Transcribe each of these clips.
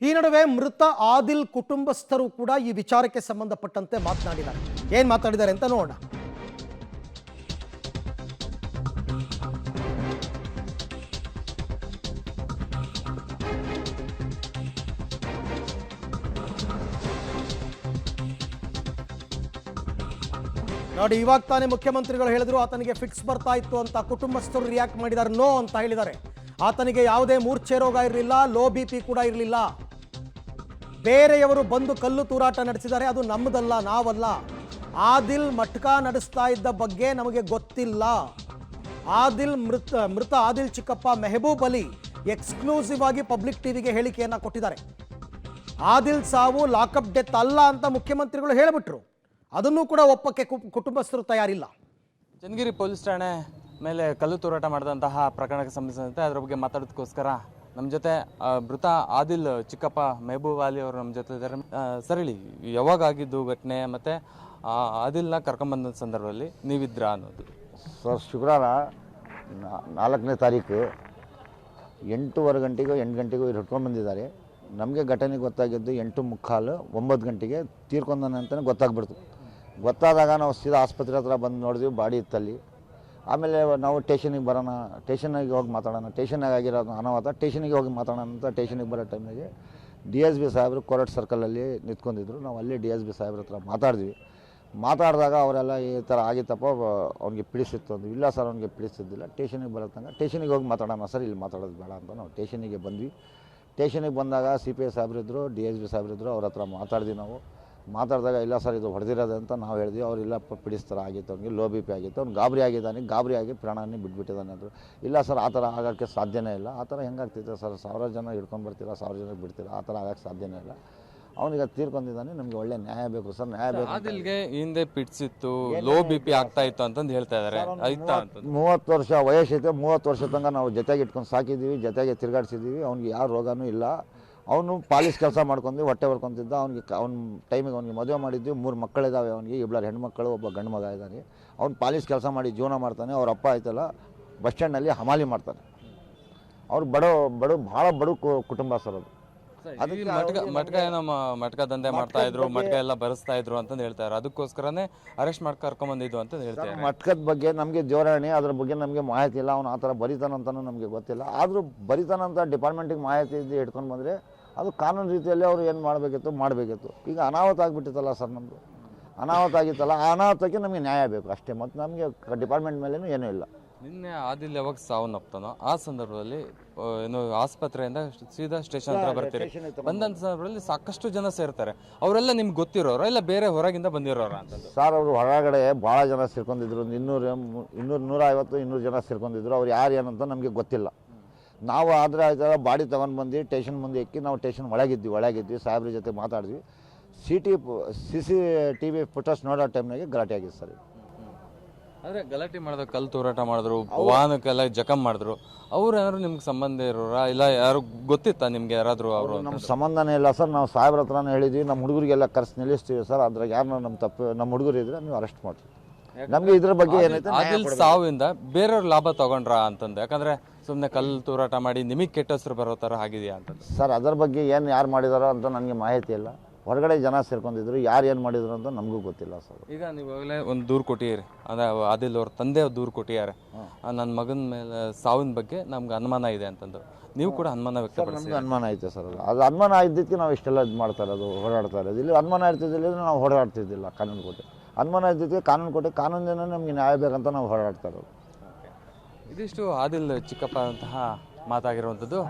ಈ ನಡುವೆ ಮೃತ ಆದಿಲ್ ಕುಟುಂಬಸ್ಥರು ಕೂಡ ಈ ವಿಚಾರಕ್ಕೆ ಸಂಬಂಧಪಟ್ಟಂತೆ ಮಾತನಾಡಿದ್ದಾರೆ. ಏನು ಮಾತಾಡಿದ್ದಾರೆ ಅಂತ ನೋಡೋಣ. ನೋಡಿ, ಇವಾಗ ತಾನೇ ಮುಖ್ಯಮಂತ್ರಿಗಳು ಹೇಳಿದ್ರು ಆತನಿಗೆ ಫಿಕ್ಸ್ ಬರ್ತಾ ಇತ್ತು ಅಂತ. ಕುಟುಂಬಸ್ಥರು ರಿಯಾಕ್ಟ್ ಮಾಡಿದ್ದಾರೆ, ನೋ ಅಂತ ಹೇಳಿದ್ದಾರೆ. ಆತನಿಗೆ ಯಾವುದೇ ಮೂರ್ಛೆ ರೋಗ ಇರಲಿಲ್ಲ, ಲೋ BP ಕೂಡ ಇರಲಿಲ್ಲ. ಬೇರೆಯವರು ಬಂದು ಕಲ್ಲು ತೂರಾಟ ನಡೆಸಿದ್ದಾರೆ, ಅದು ನಮ್ಮದಲ್ಲ, ನಾವಲ್ಲ. ಆದಿಲ್ ಮಟ್ಕ ನಡೆಸ್ತಾ ಇದ್ದ ಬಗ್ಗೆ ನಮಗೆ ಗೊತ್ತಿಲ್ಲ. ಆದಿಲ್ ಮೃತ ಆದಿಲ್ ಚಿಕ್ಕಪ್ಪ ಮೆಹಬೂಬ್ ಅಲಿ ಎಕ್ಸ್ಕ್ಲೂಸಿವ್ ಆಗಿ ಪಬ್ಲಿಕ್ ಟಿವಿಗೆ ಹೇಳಿಕೆಯನ್ನ ಕೊಟ್ಟಿದ್ದಾರೆ. ಆದಿಲ್ ಸಾವು ಲಾಕಪ್ ಡೆತ್ ಅಲ್ಲ ಅಂತ ಮುಖ್ಯಮಂತ್ರಿಗಳು ಹೇಳಿಬಿಟ್ರು. ಅದನ್ನು ಕೂಡ ಒಪ್ಪಕ್ಕೆ ಕುಟುಂಬಸ್ಥರು ತಯಾರಿಲ್ಲ. ಚನ್ನಗಿರಿ ಪೊಲೀಸ್ ಠಾಣೆ ಮೇಲೆ ಕಲ್ಲು ತೂರಾಟ ಮಾಡಿದಂತಹ ಪ್ರಕರಣಕ್ಕೆ ಸಂಬಂಧಿಸಿದಂತೆ ಅದರ ಬಗ್ಗೆ ಮಾತಾಡೋದಕ್ಕೋಸ್ಕರ ನಮ್ಮ ಜೊತೆ ಮೃತ ಆದಿಲ್ ಚಿಕ್ಕಪ್ಪ ಮೆಹಬೂಬ್ ಅಲಿ ಅವರು ನಮ್ಮ ಜೊತೆ ಇದ್ದಾರೆ. ಸರ್, ಹೇಳಿ, ಯಾವಾಗ ಆಗಿದ್ದು ಘಟನೆ ಮತ್ತು ಆದಿಲ್ನ ಕರ್ಕೊಂಬಂದ ಸಂದರ್ಭದಲ್ಲಿ ನೀವಿದ್ರ ಅನ್ನೋದು? ಸರ್, ಶುಕ್ರವಾರ 4ನೇ ತಾರೀಕು 8:15 ಗಂಟೆಗೂ 8 ಗಂಟೆಗೂ ಇವ್ರು ಹಿಡ್ಕೊಂಡ್ಬಂದಿದ್ದಾರೆ. ನಮಗೆ ಘಟನೆ ಗೊತ್ತಾಗಿದ್ದು 8:45 9 ಗಂಟೆಗೆ ತೀರ್ಕೊಂಡಾನೆ ಅಂತಲೇ ಗೊತ್ತಾಗ್ಬಿಡ್ತು. ಗೊತ್ತಾದಾಗ ನಾವು ಸೀದಾ ಆಸ್ಪತ್ರೆ ಹತ್ರ ಬಂದು ನೋಡಿದ್ವಿ, ಬಾಡಿ ಇತ್ತಲ್ಲಿ. ಆಮೇಲೆ ನಾವು ಟೇಷನಿಗೆ ಬರೋಣ, ಟೇಷನಿಗೆ ಹೋಗಿ ಮಾತಾಡೋಣ, ಟೇಷನಾಗ ಆಗಿರೋದು ಅನಾಹುತ, ಟೇಷನಿಗೆ ಹೋಗಿ ಮಾತಾಡೋಣ ಅಂತ ಟೇಷನಿಗೆ ಬರೋ ಟೈಮಿಗೆ DSP ಸಾಹೇಬರು ಕೋರಟ್ ಸರ್ಕಲಲ್ಲಿ ನಿಂತ್ಕೊಂಡಿದ್ರು. ನಾವು ಅಲ್ಲಿ DSP ಸಾಹೇಬ್ರ ಹತ್ರ ಮಾತಾಡಿದಾಗ ಅವರೆಲ್ಲ ಈ ಥರ ಆಗಿತ್ತಪ್ಪ, ಅವ್ನಿಗೆ ಪಿಡಿಸಿತ್ತು ಅಂದು. ಇಲ್ಲ ಸರ್, ಅವ್ನಿಗೆ ಪಿಡಿಸಿದ್ದಿಲ್ಲ, ಟೇಷನಿಗೆ ಬರತ್ತಂಗ ಟೇಷನಿಗೆ ಹೋಗಿ ಮಾತಾಡೋಣ ಸರ್, ಇಲ್ಲಿ ಮಾತಾಡೋದು ಬೇಡ ಅಂತ ನಾವು ಟೇಷನಿಗೆ ಬಂದ್ವಿ. ಟೇಷನಿಗೆ ಬಂದಾಗ CPI ಸಾಹೇಬ್ರಿದ್ರು, DSP ಸಾಹೇಬ್ರಿದ್ರು, ಅವ್ರ ಹತ್ರ ಮಾತಾಡಿದ್ವಿ. ನಾವು ಮಾತಾಡಿದಾಗ ಇಲ್ಲ ಸರ್, ಇದು ಹೊಡೆದಿರೋದು ಅಂತ ನಾವು ಹೇಳಿದ್ವಿ. ಅವ್ರು ಇಲ್ಲಪ್ಪ, ಪಿಡಿಸ್ತಾರೆ ಆಗಿತ್ತು, ಅವ್ನಿಗೆ ಲೋ BP ಆಗಿತ್ತು, ಅವ್ನು ಗಾಬರಿ ಆಗಿದ್ದಾನೆ, ಗಾಬರಿ ಆಗಿ ಪ್ರಾಣನೇ ಬಿಟ್ಬಿಟ್ಟಿದ್ದಾನೆ ಅಂದರು. ಇಲ್ಲ ಸರ್, ಆ ಥರ ಆಗೋಕ್ಕೆ ಸಾಧ್ಯನೇ ಇಲ್ಲ. ಆ ಥರ ಹೆಂಗಾಗ್ತಿತ್ತು ಸರ್? 1000 ಜನ ಹಿಡ್ಕೊಂಡು ಬರ್ತೀರಾ, 1000 ಜನಕ್ಕೆ ಬಿಡ್ತೀರಾ? ಆ ಥರ ಆಗೋಕ್ಕೆ ಸಾಧ್ಯನೇ ಇಲ್ಲ. ಅವನಿಗೆ ತೀರ್ಕೊಂಡಿದ್ದಾನೆ, ನಮಗೆ ಒಳ್ಳೆ ನ್ಯಾಯ ಬೇಕು ಸರ್, ನ್ಯಾಯ ಬೇಕು. ಆದಿಲ್ಗೆ ಹಿಂದೆ ಪಿಡ್ಸಿತ್ತು, ಲೋ BP ಆಗ್ತಾ ಇತ್ತು ಅಂತಂದು ಹೇಳ್ತಾ ಇದ್ದಾರೆ. 30 ವರ್ಷ ವಯಸ್ಸೈತೆ, 30 ವರ್ಷ ತನಕ ನಾವು ಜೊತೆಗೆ ಇಟ್ಕೊಂಡು ಸಾಕಿದ್ದೀವಿ, ಜೊತೆಗೆ ತಿರುಗಾಡ್ಸಿದ್ದೀವಿ. ಅವ್ನಿಗೆ ಯಾವ ರೋಗನೂ ಇಲ್ಲ. ಅವನು ಪಾಲಿಸ್ ಕೆಲಸ ಮಾಡ್ಕೊಂಡು ಹೊಟ್ಟೆ ಹೊರ್ಕೊತಿದ್ದ. ಅವ್ನ ಟೈಮಿಗೆ ಅವ್ನಿಗೆ ಮದುವೆ ಮಾಡಿದ್ವಿ, 3 ಮಕ್ಕಳಿದ್ದಾವೆ ಅವನಿಗೆ, 2 ಹೆಣ್ಮಕ್ಕಳು, ಒಬ್ಬ ಗಂಡು ಮಗ ಇದ್ದಾನೆ. ಅವ್ನು ಪಾಲಿಸ್ ಕೆಲಸ ಮಾಡಿ ಜೀವನ ಮಾಡ್ತಾನೆ. ಅವ್ರ ಅಪ್ಪ ಆಯ್ತಲ್ಲ, ಬಸ್ ಸ್ಟ್ಯಾಂಡ್ನಲ್ಲಿ ಹಮಾಲಿ ಮಾಡ್ತಾನೆ. ಅವ್ರು ಭಾಳ ಬಡ ಕುಟುಂಬ ಸರ್. ಅದು ಮಟ್ಕ ಏನೋ ಮಟ್ಕ ದಂಧೆ ಮಾಡ್ತಾ ಇದ್ರು, ಮಟ್ಕ ಎಲ್ಲ ಬರೆಸ್ತಾ ಇದ್ರು ಅಂತಂದು ಹೇಳ್ತಾರೆ. ಅದಕ್ಕೋಸ್ಕರನೇ ಅರೆಸ್ಟ್ ಮಾಡಿ ಕರ್ಕೊಂಬಂದಿದ್ದು ಅಂತ ಹೇಳ್ತಾರೆ. ಮಟ್ಕದ ಬಗ್ಗೆ ನಮಗೆ ಜೋರಾಣಿ, ಅದ್ರ ಬಗ್ಗೆ ನಮಗೆ ಮಾಹಿತಿ ಇಲ್ಲ. ಅವ್ನು ಆ ಥರ ಬರಿತಾನಂತನೂ ನಮಗೆ ಗೊತ್ತಿಲ್ಲ. ಆದರೂ ಬರಿತಾನಂತ ಡಿಪಾರ್ಟ್ಮೆಂಟಿಗೆ ಮಾಹಿತಿ ಇದ್ದು ಹಿಡ್ಕೊಂಡು ಬಂದರೆ ಅದು ಕಾನೂನು ರೀತಿಯಲ್ಲಿ ಅವರು ಏನು ಮಾಡಬೇಕಿತ್ತು. ಈಗ ಅನಾಹುತ ಆಗಿಬಿಟ್ಟಿತ್ತಲ್ಲ ಸರ್, ನಮ್ಮದು ಅನಾಹುತ ಆಗಿತ್ತಲ್ಲ, ಆ ಅನಾಹುತಕ್ಕೆ ನಮಗೆ ನ್ಯಾಯ ಬೇಕು ಅಷ್ಟೇ. ಮತ್ತು ನಮಗೆ ಡಿಪಾರ್ಟ್ಮೆಂಟ್ ಮೇಲೇನೂ ಏನೂ ಇಲ್ಲ. ನಿನ್ನೆ ಆದಿಲ್ ಯಾವಾಗ ಸಾವನ್ನಪ್ತಾನೋ ಆ ಸಂದರ್ಭದಲ್ಲಿ ಏನು ಆಸ್ಪತ್ರೆಯಿಂದ ಸೀದಾ ಸ್ಟೇಷನ್ ಹತ್ರ ಬರ್ತೀರಿ. ಬಂದಂಥ ಸಂದರ್ಭದಲ್ಲಿ ಸಾಕಷ್ಟು ಜನ ಸೇರ್ತಾರೆ. ಅವರೆಲ್ಲ ನಿಮ್ಗೆ ಗೊತ್ತಿರೋರು ಇಲ್ಲ ಬೇರೆ ಹೊರಗಿಂದ ಬಂದಿರೋರ ಅಂತ? ಸರ್, ಅವರು ಹೊರಗಡೆ ಭಾಳ ಜನ ಸೇರ್ಕೊಂಡಿದ್ರು. 150-200 ಜನ ಸೇರ್ಕೊಂಡಿದ್ರು. ಅವ್ರು ಯಾರು ಏನಂತ ನಮಗೆ ಗೊತ್ತಿಲ್ಲ. ನಾವು ಆದರೆ ಆಯ್ತಲ್ಲ, ಬಾಡಿ ತೊಗೊಂಡು ಬಂದು ಟೇಷನ್ ಮುಂದೆ ಎಕ್ಕಿ ನಾವು ಟೇಷನ್ ಒಳಗಿದ್ವಿ. ಸಾಹೇಬ್ರ ಜೊತೆ ಮಾತಾಡಿದ್ವಿ. CCTV ಫುಟೇಜ್ ನೋಡೋ ಟೈಮ್ನಾಗೆ ಗಲಾಟೆ ಆಗಿತ್ತು ಸರ್. ಆದರೆ ಗಲಾಟೆ ಮಾಡಿದ್ರು, ಕಲ್ಲು ತೂರಾಟ ಮಾಡಿದ್ರು, ವಾಹನಕ್ಕೆಲ್ಲ ಜಖಮ್ ಮಾಡಿದ್ರು. ಅವ್ರು ಏನಾದ್ರು ನಿಮ್ಗೆ ಸಂಬಂಧ ಇರೋರಾ ಇಲ್ಲ ಯಾರು ಗೊತ್ತಿತ್ತಾ ನಿಮ್ಗೆ? ಯಾರಾದರೂ ಅವರು? ನಮ್ಮ ಸಂಬಂಧನೇ ಇಲ್ಲ ಸರ್. ನಾವು ಸಾಹೇಬ್ರ ಹತ್ರನೇ ಹೇಳಿದ್ವಿ, ನಮ್ಮ ಹುಡುಗರಿಗೆಲ್ಲ ಕರೆಸಿ ನಿಲ್ಲಿಸ್ತೀವಿ ಸರ್. ಅದ್ರಾಗ ಯಾರು ನಮ್ಮ ಹುಡುಗರು ಇದ್ರೆ ನೀವು ಅರೆಸ್ಟ್ ಮಾಡ್ತೀವಿ. ನಮಗೆ ಇದ್ರ ಬಗ್ಗೆ ಏನೈತೆ, ಆದಿಲ್ ಸಾವಿಂದ ಬೇರೆಯವ್ರ ಲಾಭ ತಗೊಂಡ್ರ ಅಂತಂದು? ಯಾಕಂದ್ರೆ ಸುಮ್ಮನೆ ಕಲ್ಲು ತೂರಾಟ ಮಾಡಿ ನಿಮಗೆ ಕೆಟ್ಟ ಹೆಸರು ಬರೋ ಥರ ಆಗಿದೆಯಾ ಅಂತ? ಸರ್, ಅದರ ಬಗ್ಗೆ ಯಾರು ಮಾಡಿದಾರೋ ಅಂತ ನನಗೆ ಮಾಹಿತಿ ಇಲ್ಲ. ಹೊರಗಡೆ ಜನ ಸೇರ್ಕೊಂಡಿದ್ರು, ಯಾರು ಮಾಡಿದ್ರು ಅಂತ ನಮಗೂ ಗೊತ್ತಿಲ್ಲ ಸರ್. ಈಗ ನೀವಾಗಲೇ ಒಂದು ದೂರು ಕೊಟ್ಟಿರಿ, ಅಂದರೆ ಆದಿಲ್ ಅವ್ರ ತಂದೆ ದೂರು ಕೊಟ್ಟಿದ್ದಾರೆ, ನನ್ನ ಮಗನ ಮೇಲೆ ಸಾವಿನ ಬಗ್ಗೆ ನಮ್ಗೆ ಅನುಮಾನ ಇದೆ ಅಂತಂದು. ನೀವು ಕೂಡ ಅನುಮಾನ ವ್ಯಕ್ತಪಡಿಸಿ? ನಮ್ಗೆ ಅನುಮಾನ ಐತೆ ಸರ್. ಅದು ಅನುಮಾನ ಇದ್ದಕ್ಕೆ ನಾವು ಇಷ್ಟೆಲ್ಲ ಇದು ಮಾಡ್ತಾ ಇರೋದು, ಓಡಾಡ್ತಾ ಇರೋದು. ಇಲ್ಲಿ ಅನುಮಾನ ಇರ್ತಿದ್ದಿಲ್ಲ, ನಾವು ಓಡಾಡ್ತಿದ್ದಿಲ್ಲ. ಕಾನೂನು ಕೊಟ್ಟೆ ಅನುಮಾನ ಇದ್ದಕ್ಕೆ ಕಾನೂನಿನ ನಮಗೆ ನ್ಯಾಯ ಬೇಕಂತ ನಾವು ಓಡಾಡ್ತಾ ಇರೋದು. ಇದಿಷ್ಟು ಆದಿಲ್ ಚಿಕ್ಕಪ್ಪ ಅಂತಹ ಮಾತಾಗಿರುವಂಥದ್ದು.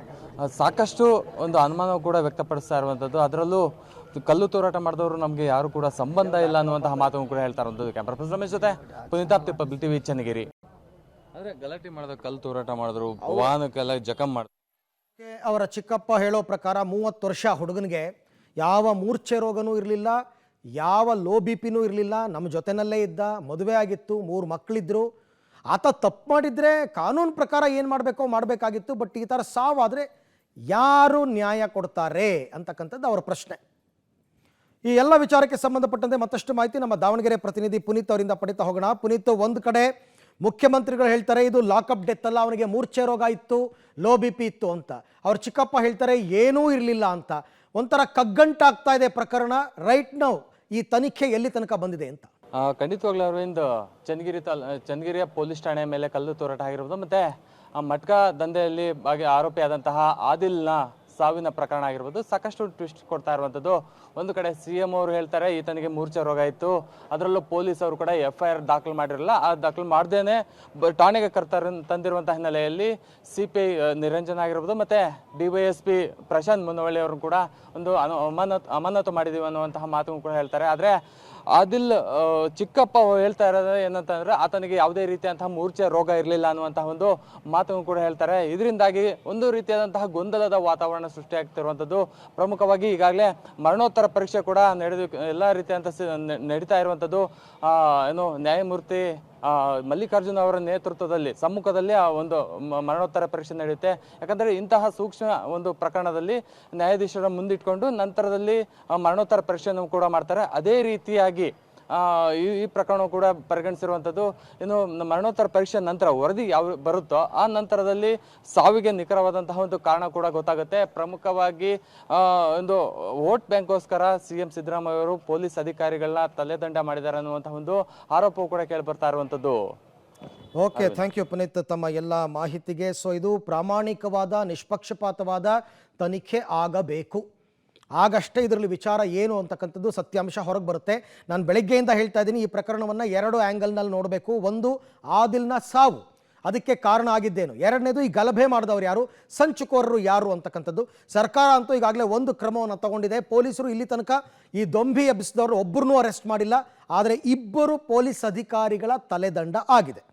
ಸಾಕಷ್ಟು ಒಂದು ಅನುಮಾನ ಕೂಡ ವ್ಯಕ್ತಪಡಿಸ್ತಾ ಇರುವಂಥದ್ದು. ಅದರಲ್ಲೂ ಕಲ್ಲು ತೂರಾಟ ಮಾಡಿದವರು ನಮಗೆ ಯಾರು ಕೂಡ ಸಂಬಂಧ ಇಲ್ಲ ಅನ್ನುವಂತಹ ಮಾತನ್ನು ಕೂಡ ಹೇಳ್ತಾ ಇರುವಂಥದ್ದು. ಕ್ಯಾಮ್ರಾ ಪರ್ಸನ್ ರಮೇಶ್ ಜೊತೆ ಪುನೀತಾಪ್ತಿ, ಪಬ್ಲಿಕ್ ಟಿವಿ, ಚನ್ನಗಿರಿ. ಆದರೆ ಗಲಾಟೆ ಮಾಡಿದ, ಕಲ್ಲು ತೂರಾಟ ಮಾಡಿದ್ರು, ವಾಹನಕ್ಕೆಲ್ಲ ಜಖಮ್ ಮಾಡಿದ್ರು. ಅವರ ಚಿಕ್ಕಪ್ಪ ಹೇಳೋ ಪ್ರಕಾರ 30 ವರ್ಷ ಹುಡುಗನಿಗೆ ಯಾವ ಮೂರ್ಛೆ ರೋಗನೂ ಇರಲಿಲ್ಲ, ಯಾವ ಲೋ BPನೂ ಇರಲಿಲ್ಲ. ನಮ್ಮ ಜೊತೆನಲ್ಲೇ ಇದ್ದ, ಮದುವೆ ಆಗಿತ್ತು, 3 ಮಕ್ಕಳಿದ್ರು. ಆತ ತಪ್ಪು ಮಾಡಿದರೆ ಕಾನೂನು ಪ್ರಕಾರ ಏನು ಮಾಡಬೇಕೋ ಮಾಡಬೇಕಾಗಿತ್ತು. ಬಟ್ ಈ ಥರ ಸಾವಾದರೆ ಯಾರು ನ್ಯಾಯ ಕೊಡ್ತಾರೆ ಅಂತಕ್ಕಂಥದ್ದು ಅವರ ಪ್ರಶ್ನೆ. ಈ ಎಲ್ಲ ವಿಚಾರಕ್ಕೆ ಸಂಬಂಧಪಟ್ಟಂತೆ ಮತ್ತಷ್ಟು ಮಾಹಿತಿ ನಮ್ಮ ದಾವಣಗೆರೆ ಪ್ರತಿನಿಧಿ ಪುನೀತ್ ಅವರಿಂದ ಪಡಿತಾ ಹೋಗೋಣ. ಪುನೀತ್, ಒಂದು ಕಡೆ ಮುಖ್ಯಮಂತ್ರಿಗಳು ಹೇಳ್ತಾರೆ ಇದು ಲಾಕಪ್ ಡೆತ್ ಅಲ್ಲ, ಅವನಿಗೆ ಮೂರ್ಛೆ ರೋಗ ಇತ್ತು, ಲೋ ಬಿ ಪಿ ಇತ್ತು ಅಂತ. ಅವ್ರ ಚಿಕ್ಕಪ್ಪ ಹೇಳ್ತಾರೆ ಏನೂ ಇರಲಿಲ್ಲ ಅಂತ. ಒಂಥರ ಕಗ್ಗಂಟಾಗ್ತಾ ಇದೆ ಪ್ರಕರಣ. ರೈಟ್ ನೌ ಈ ತನಿಖೆ ಎಲ್ಲಿ ತನಕ ಬಂದಿದೆ ಅಂತ? ಖಂಡಿತವಾಗ್ಲೂ ಅರವಿಂದ್, ಚನ್ನಗಿರಿಯ ಪೊಲೀಸ್ ಠಾಣೆ ಮೇಲೆ ಕಲ್ಲು ತೂರಾಟ ಆಗಿರ್ಬೋದು, ಮತ್ತೆ ಆ ಮಟ್ಕ ದಂಧೆಯಲ್ಲಿ ಆರೋಪಿಯಾದಂತಹ ಆದಿಲ್ನ ಸಾವಿನ ಪ್ರಕರಣ ಆಗಿರ್ಬೋದು, ಸಾಕಷ್ಟು ಟ್ವಿಸ್ಟ್ ಕೊಡ್ತಾ ಇರುವಂಥದ್ದು. ಒಂದು ಕಡೆ CM ಅವರು ಹೇಳ್ತಾರೆ ಈತನಿಗೆ ಮೂರ್ಛೆ ರೋಗ ಇತ್ತು, ಅದರಲ್ಲೂ ಪೊಲೀಸ್ ಅವರು ಕೂಡ FIR ದಾಖಲು ಮಾಡಿರಲಿಲ್ಲ. ಆ ದಾಖಲು ಮಾಡ್ದೇನೆ ಠಾಣೆಗೆ ತಂದಿರುವಂತಹ ಹಿನ್ನೆಲೆಯಲ್ಲಿ CPI ನಿರಂಜನ್ ಆಗಿರ್ಬೋದು, ಮತ್ತೆ DYSP ಪ್ರಶಾಂತ್ ಮುನವಳ್ಳಿ ಅವರು ಕೂಡ ಒಂದು ಅಮಾನತು ಮಾಡಿದೀವಿ ಅನ್ನುವಂತಹ ಮಾತು ಕೂಡ ಹೇಳ್ತಾರೆ. ಆದರೆ ಆದಿಲ್ ಚಿಕ್ಕಪ್ಪ ಹೇಳ್ತಾ ಇರೋದು ಏನಂತಂದ್ರೆ ಆತನಿಗೆ ಯಾವುದೇ ರೀತಿಯಂತಹ ಮೂರ್ಛೆ ರೋಗ ಇರಲಿಲ್ಲ ಅನ್ನುವಂತಹ ಒಂದು ಮಾತನ್ನು ಕೂಡ ಹೇಳ್ತಾರೆ. ಇದರಿಂದಾಗಿ ಒಂದು ರೀತಿಯಾದಂತಹ ಗೊಂದಲದ ವಾತಾವರಣ ಸೃಷ್ಟಿಯಾಗ್ತಿರುವಂಥದ್ದು. ಪ್ರಮುಖವಾಗಿ ಈಗಾಗಲೇ ಮರಣೋತ್ತರ ಪರೀಕ್ಷೆ ಕೂಡ ಎಲ್ಲ ರೀತಿಯಂತ ನಡೀತಾ ಇರುವಂಥದ್ದು. ಏನು ನ್ಯಾಯಮೂರ್ತಿ ಮಲ್ಲಿಕಾರ್ಜುನ್ ಅವರ ನೇತೃತ್ವದಲ್ಲಿ ಸಮ್ಮುಖದಲ್ಲಿ ಆ ಒಂದು ಮರಣೋತ್ತರ ಪರೀಕ್ಷೆ ನಡೆಯುತ್ತೆ. ಯಾಕಂದರೆ ಇಂತಹ ಸೂಕ್ಷ್ಮ ಒಂದು ಪ್ರಕರಣದಲ್ಲಿ ನ್ಯಾಯಾಧೀಶರ ಮುಂದಿಟ್ಕೊಂಡು ನಂತರದಲ್ಲಿ ಮರಣೋತ್ತರ ಪರೀಕ್ಷೆಯನ್ನು ಕೂಡ ಮಾಡ್ತಾರೆ. ಅದೇ ರೀತಿಯಾಗಿ ಈ ಪ್ರಕರಣ ಕೂಡ ಪರಿಗಣಿಸಿರುವಂಥದ್ದು. ಇನ್ನು ಮರಣೋತ್ತರ ಪರೀಕ್ಷೆ ನಂತರ ವರದಿ ಯಾವ ಬರುತ್ತೋ ಆ ನಂತರದಲ್ಲಿ ಸಾವಿಗೆ ನಿಖರವಾದಂತಹ ಒಂದು ಕಾರಣ ಕೂಡ ಗೊತ್ತಾಗುತ್ತೆ. ಪ್ರಮುಖವಾಗಿ ಒಂದು ವೋಟ್ ಬ್ಯಾಂಕ್ಗೋಸ್ಕರ CM ಸಿದ್ದರಾಮಯ್ಯ ಅವರು ಪೊಲೀಸ್ ಅಧಿಕಾರಿಗಳನ್ನ ತಲೆದಂಡ ಮಾಡಿದ್ದಾರೆ ಅನ್ನುವಂತಹ ಒಂದು ಆರೋಪವು ಕೂಡ ಕೇಳಿ ಬರ್ತಾ ಇರುವಂಥದ್ದು. ಓಕೆ, ಥ್ಯಾಂಕ್ ಯು ಪುನೀತ್ ತಮ್ಮ ಎಲ್ಲ ಮಾಹಿತಿಗೆ. ಸೊ ಇದು ಪ್ರಾಮಾಣಿಕವಾದ ನಿಷ್ಪಕ್ಷಪಾತವಾದ ತನಿಖೆ ಆಗಬೇಕು. ಆಗಷ್ಟೇ ಇದರಲ್ಲಿ ವಿಚಾರ ಏನು ಅಂತಕ್ಕಂಥದ್ದು ಸತ್ಯಾಂಶ ಹೊರಗೆ ಬರುತ್ತೆ. ನಾನು ಬೆಳಗ್ಗೆಯಿಂದ ಹೇಳ್ತಾ ಇದ್ದೀನಿ, ಈ ಪ್ರಕರಣವನ್ನು 2 ಆ್ಯಂಗಲ್ನಲ್ಲಿ ನೋಡಬೇಕು. ಒಂದು, ಆದಿಲ್ನ ಸಾವು, ಅದಕ್ಕೆ ಕಾರಣ ಆಗಿದ್ದೇನು. ಎರಡನೇದು, ಈ ಗಲಭೆ ಮಾಡಿದವರು ಯಾರು, ಸಂಚುಕೋರರು ಯಾರು ಅಂತಕ್ಕಂಥದ್ದು. ಸರ್ಕಾರ ಅಂತೂ ಈಗಾಗಲೇ ಒಂದು ಕ್ರಮವನ್ನು ತಗೊಂಡಿದೆ. ಪೊಲೀಸರು ಇಲ್ಲಿ ತನಕ ಈ ದೊಂಬಿ ಎಬ್ಬಿಸಿದವರು ಒಬ್ಬರನ್ನೂ ಅರೆಸ್ಟ್ ಮಾಡಿಲ್ಲ. ಆದರೆ 2 ಪೊಲೀಸ್ ಅಧಿಕಾರಿಗಳ ತಲೆದಂಡ ಆಗಿದೆ.